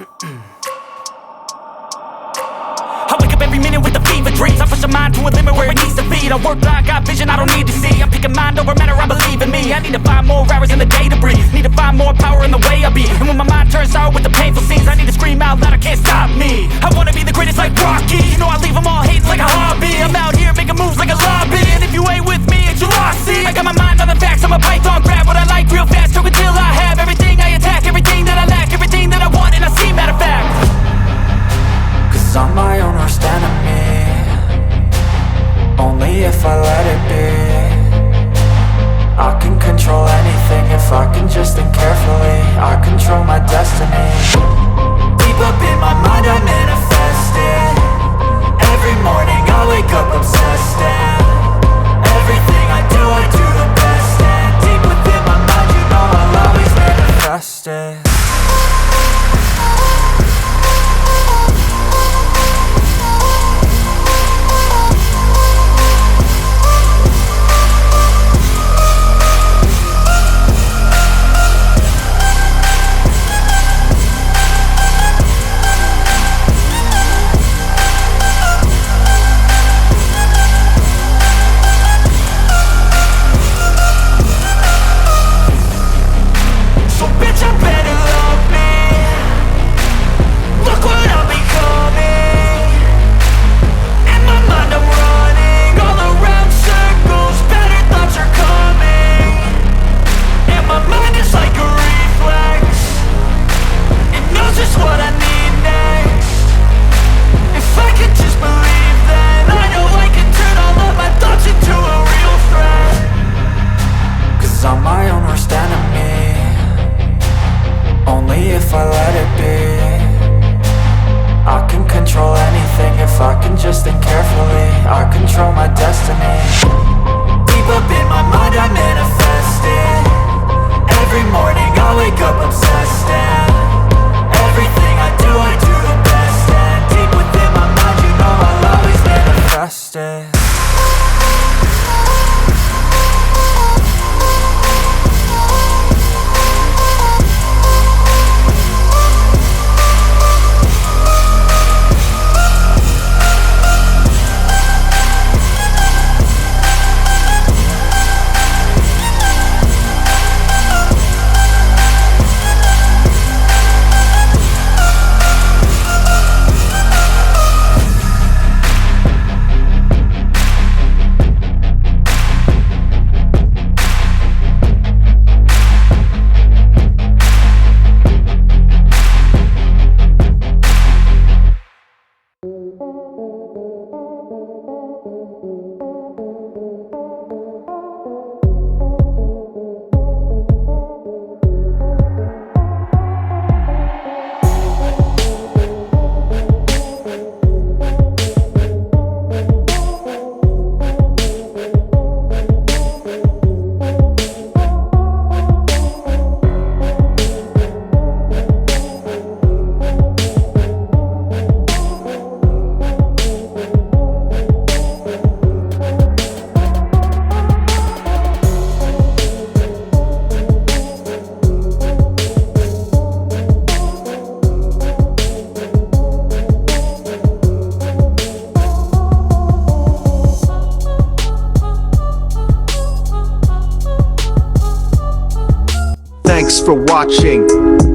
I wake up every minute with the fever dreams. I push my mind to a limit where it needs to be. I work blind, got vision I don't need to see. I'm picking mind over matter, I believe in me. I need to find more hours in the day to breathe. Need to find more power in the way I be. And when my mind turns sour with the painful scenes, I need to scream out loud, I can't stop me. I wanna be the greatest like Rocky. You know I leave them all hating like a hobby. I'm out here making moves like a lobby. And if you ain't with me, it's your loss, see. I got my mind on the facts, I'm a python. Grab what I like real fast, choke until I have everything I attack. Everything that I lack, everything that I want, and I see, matter of fact. Cause I'm my own worst enemy. Only if I let it be. I can control anything if I can just think carefully. I control my destiny. Deep up in my mind I manifest it. Every morning I wake up obsessed, and everything I do the best. And deep within my mind you know I'll always manifest it. I'm my own worst enemy. Only if I let it be. I can control anything if I can just think carefully. I control my destiny. Deep up in my mind I manifest it. Every morning I wake up obsessed, and everything I do the best. And deep within my mind you know I'll always manifest it. Thanks for watching.